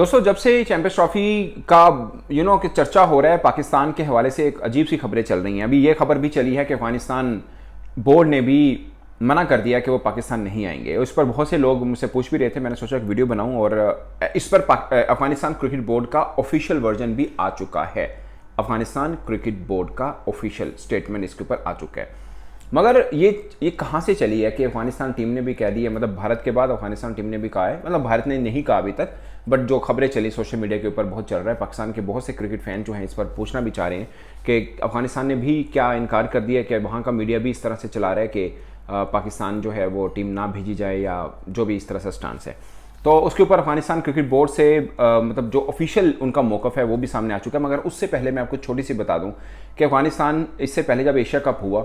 दोस्तों जब से चैंपियंस ट्रॉफी का कि चर्चा हो रहा है, पाकिस्तान के हवाले से एक अजीब सी खबरें चल रही हैं। अभी ये खबर भी चली है कि अफगानिस्तान बोर्ड ने भी मना कर दिया कि वो पाकिस्तान नहीं आएंगे। उस पर बहुत से लोग मुझसे पूछ भी रहे थे, मैंने सोचा एक वीडियो बनाऊं और इस पर अफगानिस्तान क्रिकेट बोर्ड का ऑफिशियल वर्जन भी आ चुका है। अफगानिस्तान क्रिकेट बोर्ड का ऑफिशियल स्टेटमेंट इसके ऊपर आ चुका है। मगर ये कहाँ से चली है कि अफगानिस्तान टीम ने भी कह दी है, मतलब भारत के बाद अफगानिस्तान टीम ने भी कहा है, मतलब भारत ने नहीं कहा अभी तक, बट जो खबरें चली सोशल मीडिया के ऊपर बहुत चल रहा है। पाकिस्तान के बहुत से क्रिकेट फैन जो हैं इस पर पूछना भी चाह रहे हैं कि अफगानिस्तान ने भी क्या इनकार कर दिया कि वहाँ का मीडिया भी इस तरह से चला रहा है कि पाकिस्तान जो है वो टीम ना भेजी जाए या जो भी इस तरह से स्टांस है। तो उसके ऊपर अफगानिस्तान क्रिकेट बोर्ड से मतलब जो ऑफिशियल उनका मौक़िफ़ है वो भी सामने आ चुका है। मगर उससे पहले मैं आपको छोटी सी बता दूं कि अफगानिस्तान इससे पहले जब एशिया कप हुआ,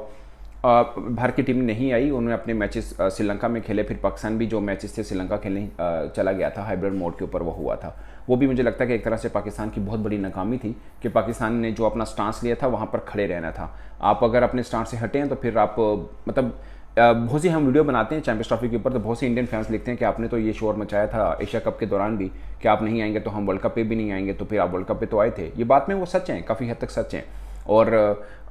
भारत की टीम नहीं आई, उन्होंने अपने मैचेस श्रीलंका में खेले। फिर पाकिस्तान भी जो मैचेस थे श्रीलंका खेलने चला गया था, हाइब्रिड मोड के ऊपर वो हुआ था। वो भी मुझे लगता है कि एक तरह से पाकिस्तान की बहुत बड़ी नाकामी थी कि पाकिस्तान ने जो अपना स्टांस लिया था वहाँ पर खड़े रहना था। आप अगर अपने स्टांस से हटें तो फिर आप मतलब बहुत सी हम वीडियो बनाते हैं चैंपियंस ट्रॉफी के ऊपर, तो बहुत से इंडियन फैंस लिखते हैं कि आपने तो ये शोर मचाया था एशिया कप के दौरान भी कि आप नहीं आएंगे तो हम वर्ल्ड कप पे भी नहीं आएंगे, तो फिर आप वर्ल्ड कप पे तो आए थे। ये बात में वो सच हैं, काफ़ी हद तक सच हैं। और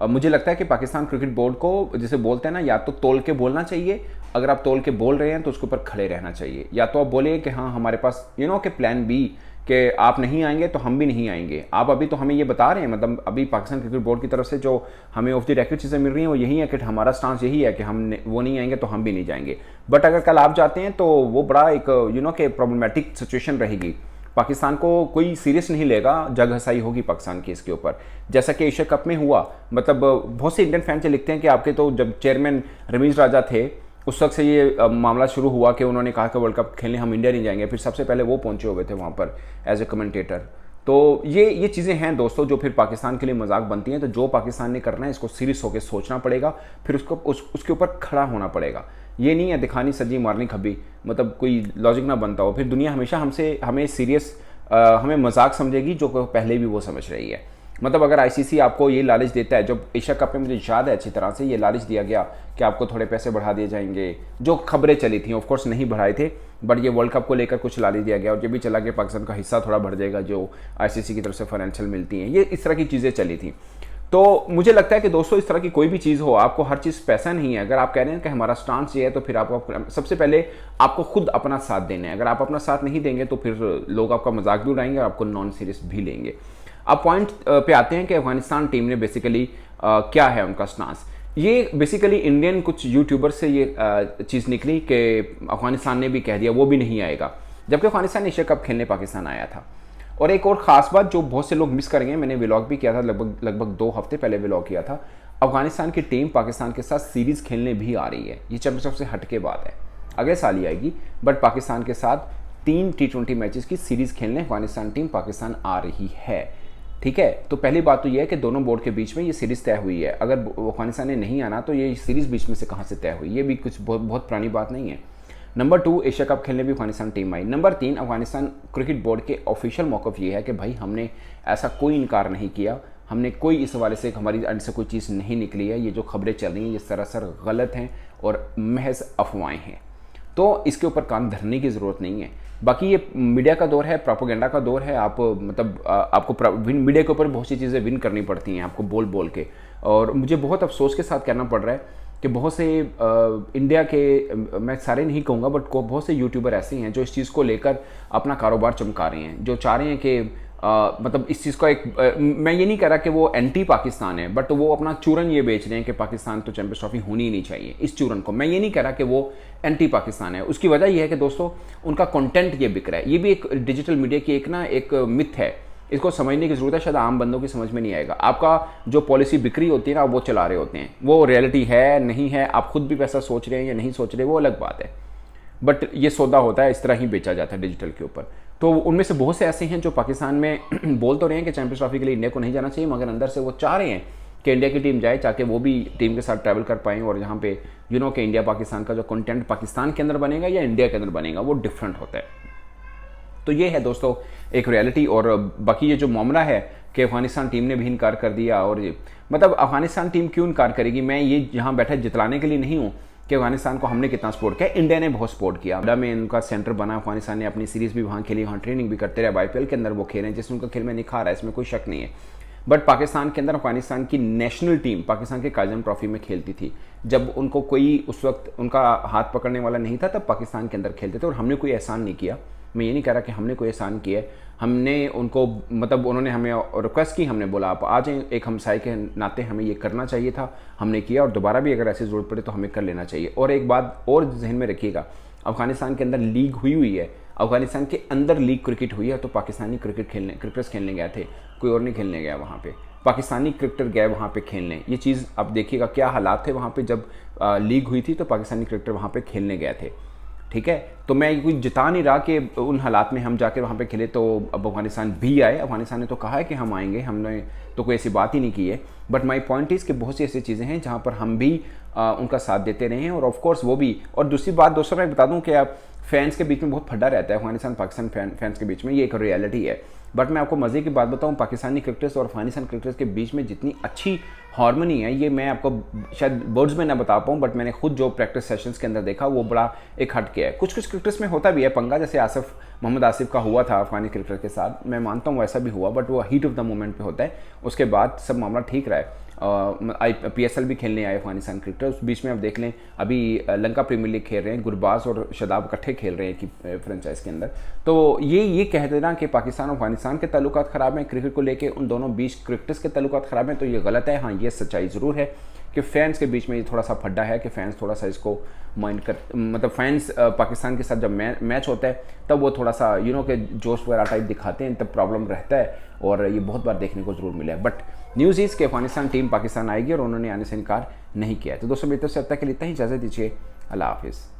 मुझे लगता है कि पाकिस्तान क्रिकेट बोर्ड को जिसे बोलते हैं ना, या तो तोल के बोलना चाहिए, अगर आप तोल के बोल रहे हैं तो उसके ऊपर खड़े रहना चाहिए, या तो आप बोले कि हाँ हमारे पास कि प्लान बी कि आप नहीं आएंगे तो हम भी नहीं आएंगे। आप अभी तो हमें ये बता रहे हैं, मतलब अभी पाकिस्तान क्रिकेट बोर्ड की तरफ से जो हमें ऑफ द रिकॉर्ड चीज़ें मिल रही हैं वो यही है कि हमारा स्टांस यही है कि वो नहीं आएंगे तो हम भी नहीं जाएंगे। बट अगर कल आप जाते हैं तो वो बड़ा एक कि प्रॉब्लमेटिक सिचुएशन रहेगी। पाकिस्तान को कोई सीरियस नहीं लेगा, जग हसाई होगी पाकिस्तान की इसके ऊपर, जैसा कि एशिया कप में हुआ। मतलब बहुत से इंडियन फैन से लिखते हैं कि आपके तो जब चेयरमैन रमीज राजा थे उस वक्त से ये मामला शुरू हुआ कि उन्होंने कहा कि वर्ल्ड कप खेलने हम इंडिया नहीं जाएंगे, फिर सबसे पहले वो पहुंचे हुए थे वहाँ पर एज ए कमेंटेटर। तो ये चीज़ें हैं दोस्तों जो फिर पाकिस्तान के लिए मजाक बनती हैं। तो जो पाकिस्तान ने करना है इसको सीरियस होकर सोचना पड़ेगा, फिर उसके ऊपर खड़ा होना पड़ेगा। ये नहीं है दिखानी सजी मारनी खबी, मतलब कोई लॉजिक ना बनता हो, फिर दुनिया हमेशा हमें सीरियस हमें मजाक समझेगी जो पहले भी वो समझ रही है। मतलब अगर आईसीसी आपको ये लालच देता है, जब एशिया कप में मुझे याद है अच्छी तरह से ये लालच दिया गया कि आपको थोड़े पैसे बढ़ा दिए जाएंगे, जो खबरें चली थी, ऑफ कोर्स नहीं बढ़ाए थे, बट ये वर्ल्ड कप को लेकर कुछ लालच दिया गया और ये भी चला गया पाकिस्तान का हिस्सा थोड़ा बढ़ जाएगा जो आईसीसी की तरफ से फाइनेंशियल मिलती हैं, ये इस तरह की चीज़ें चली थी। तो मुझे लगता है कि दोस्तों इस तरह की कोई भी चीज़ हो, आपको हर चीज़ पैसा नहीं है। अगर आप कह रहे हैं कि हमारा स्टांस ये है तो फिर आपको सबसे पहले आपको खुद अपना साथ देना है। अगर आप अपना साथ नहीं देंगे तो फिर लोग आपका मजाक भी उड़ाएंगे और आपको नॉन सीरियस भी लेंगे। अब पॉइंट पे आते हैं कि अफगानिस्तान टीम ने बेसिकली क्या है उनका स्टांस। ये बेसिकली इंडियन कुछ यूट्यूबर से ये चीज़ निकली कि अफगानिस्तान ने भी कह दिया वो भी नहीं आएगा, जबकि अफगानिस्तान एशिया कप खेलने पाकिस्तान आया था। और एक और ख़ास बात जो बहुत से लोग मिस करेंगे, मैंने व्लॉग भी किया था, लगभग 2 हफ्ते पहले व्लॉग किया था, अफगानिस्तान की टीम पाकिस्तान के साथ सीरीज़ खेलने भी आ रही है। ये चैंपियनशिप से हट के बात है, अगले साल ही आएगी, बट पाकिस्तान के साथ 3 T20 मैचेस की सीरीज़ खेलने अफगानिस्तान टीम पाकिस्तान आ रही है। ठीक है, तो पहली बात तो यह है कि दोनों बोर्ड के बीच में ये सीरीज़ तय हुई है। अगर अफगानिस्तान ने नहीं आना तो ये सीरीज़ बीच में से कहाँ से तय हुई, ये भी कुछ बहुत पुरानी बात नहीं है। नंबर 2, एशिया कप खेलने भी अफगानिस्तान टीम आई। नंबर 3, अफगानिस्तान क्रिकेट बोर्ड के ऑफिशियल मौक़िफ़ ये है कि भाई हमने ऐसा कोई इनकार नहीं किया, हमने कोई इस हवाले से हमारी एंड से कोई चीज़ नहीं निकली है, ये जो खबरें चल रही हैं ये सरासर गलत हैं और महज अफवाहें हैं। तो इसके ऊपर कान धरने की ज़रूरत नहीं है। बाकी ये मीडिया का दौर है, प्रोपेगेंडा का दौर है। आप मतलब आपको मीडिया के ऊपर बहुत सी चीज़ें विन करनी पड़ती हैं आपको बोल बोल के, और मुझे बहुत अफसोस के साथ कहना पड़ रहा है कि बहुत से इंडिया के, मैं सारे नहीं कहूँगा बट बहुत से यूट्यूबर ऐसे हैं जो इस चीज़ को लेकर अपना कारोबार चमका रहे हैं, जो चाह रहे हैं कि मतलब इस चीज़ का एक मैं ये नहीं कह रहा कि वो एंटी पाकिस्तान है, बट वो अपना चूरन ये बेच रहे हैं कि पाकिस्तान तो चैंपियंस ट्रॉफी होनी ही नहीं चाहिए। इस चूरन को मैं ये नहीं कह रहा कि वो एंटी पाकिस्तान है, उसकी वजह यह है कि दोस्तों उनका कंटेंट ये बिक रहा है। ये भी एक डिजिटल मीडिया की एक मिथ है, इसको समझने की जरूरत है, शायद आम बंदों की समझ में नहीं आएगा। आपका जो पॉलिसी बिक्री होती है ना वो चला रहे होते हैं, वो रियलिटी है नहीं है, आप खुद भी पैसा सोच रहे हैं या नहीं सोच रहे वो अलग बात है, बट ये सौदा होता है, इस तरह ही बेचा जाता है डिजिटल के ऊपर। तो उनमें से बहुत से ऐसे हैं जो पाकिस्तान में बोल तो रहे हैं कि चैंपियंस ट्रॉफी के लिए इंडिया को नहीं जाना चाहिए, मगर अंदर से वो चाह रहे हैं कि इंडिया की टीम जाए ताकि वो भी टीम के साथ ट्रैवल कर पाएँ, और यहाँ पे कि इंडिया पाकिस्तान का जो कंटेंट पाकिस्तान के अंदर बनेगा या इंडिया के अंदर बनेगा वो डिफरेंट होता है। तो ये है दोस्तों एक रियलिटी। और बाकी ये जो मामला है कि अफगानिस्तान टीम ने भी इनकार कर दिया, और मतलब अफगानिस्तान टीम क्यों इनकार करेगी, मैं ये यहाँ बैठा जितलाने के लिए नहीं हूँ, कि अफगानिस्तान को हमने कितना सपोर्ट किया। इंडिया ने बहुत सपोर्ट किया, इंडिया में उनका सेंटर बना, अफगानिस्तान ने अपनी सीरीज़ भी वहाँ खेली, वहाँ ट्रेनिंग भी करते रहे, IPL के अंदर वो खेले, जिसमें उनका खेल में निखार है, इसमें कोई शक नहीं है। बट पाकिस्तान के अंदर अफगानिस्तान की नेशनल टीम पाकिस्तान के काजम ट्रॉफी में खेलती थी। जब उनको कोई उस वक्त उनका हाथ पकड़ने वाला नहीं था, तब पाकिस्तान के अंदर खेलते थे। और हमने कोई एहसान नहीं किया, मैं ये नहीं कह रहा कि हमने कोई एहसान किया है, हमने उनको मतलब उन्होंने हमें रिक्वेस्ट की, हमने बोला आप आ जाएं, एक हमसाए के नाते हमें ये करना चाहिए था, हमने किया, और दोबारा भी अगर ऐसी ज़रूरत पड़े तो हमें कर लेना चाहिए। और एक बात और जहन में रखिएगा, अफगानिस्तान के अंदर लीग हुई है, अफगानिस्तान के अंदर लीग क्रिकेट हुई है, तो पाकिस्तानी क्रिकेटर्स खेलने गए थे, कोई और नहीं खेलने गया वहाँ पे, पाकिस्तानी क्रिकेटर गए वहाँ पे खेलने। ये चीज़ अब देखिएगा क्या हालात थे वहाँ पे, जब लीग हुई थी तो पाकिस्तानी क्रिकेटर वहाँ पे खेलने गए थे, ठीक है। तो मैं कोई जिता नहीं रहा कि उन हालात में हम जाकर वहाँ पे खेले तो अब अफगानिस्तान भी आए, अफगानिस्तान ने तो कहा है कि हम आएंगे, हमने तो कोई ऐसी बात ही नहीं की है। बट माई पॉइंट इज़ कि बहुत सी ऐसी चीज़ें हैं जहाँ पर हम भी उनका साथ देते रहे हैं, और ऑफ कोर्स वो भी। और दूसरी बात दोस्तों मैं बता दूं कि आप फैंस के बीच में बहुत फड्डा रहता है अफगानिस्तान पाकिस्तान फैंस के बीच में, ये एक रियलिटी है। बट मैं आपको मज़े की बात बताऊं, पाकिस्तानी क्रिकेटर्स और अफगानिस्तान क्रिकेटर्स के बीच में जितनी अच्छी हार्मनी है, ये मैं आपको शायद वर्ड्स में ना बता पाऊँ, बट मैंने खुद जो प्रैक्टिस सेशंस के अंदर देखा वो बड़ा एक हट के है। कुछ क्रिकेटर्स में होता भी है पंगा, जैसे मोहम्मद आसिफ का हुआ था अफगानी क्रिकेटर के साथ, मैं मानता हूँ वैसा भी हुआ, बट वो हीट ऑफ द मोमेंट पे होता है, उसके बाद सब मामला ठीक रहा है। PSL भी खेलने आए अफगानिस्तान क्रिकेटर, उस बीच में आप देख लें अभी लंका प्रीमियर लीग खेल रहे हैं, गुरबाज और शदाब इकट्ठे खेल रहे हैं कि फ्रेंचाइज के अंदर। तो ये कह देना कि पाकिस्तान और अफगानिस्तान के ताल्लुकात ख़राब हैं क्रिकेट को लेके, उन दोनों बीच क्रिकेटर्स के ताल्लुकात ख़राब हैं, तो ये गलत है। हाँ, ये सच्चाई ज़रूर है कि फ़ैन्स के बीच में ये थोड़ा सा फड्डा है कि फ़ैन्स थोड़ा सा इसको माइंड कर, मतलब फ़ैन्स पाकिस्तान के साथ जब मैच होता है तब वो थोड़ा सा कि जोश वगैरह टाइप दिखाते हैं, तब प्रॉब्लम रहता है, और ये बहुत बार देखने को ज़रूर मिला है। बट न्यूज़ इज़ कि अफगानिस्तान टीम पाकिस्तान आएगी और उन्होंने आने से इनकार नहीं किया है। तो दोस्तों मेरी तरफ से अब तक के लिए इतना ही, इजाज़त दीजिए, अल्लाह हाफिज़।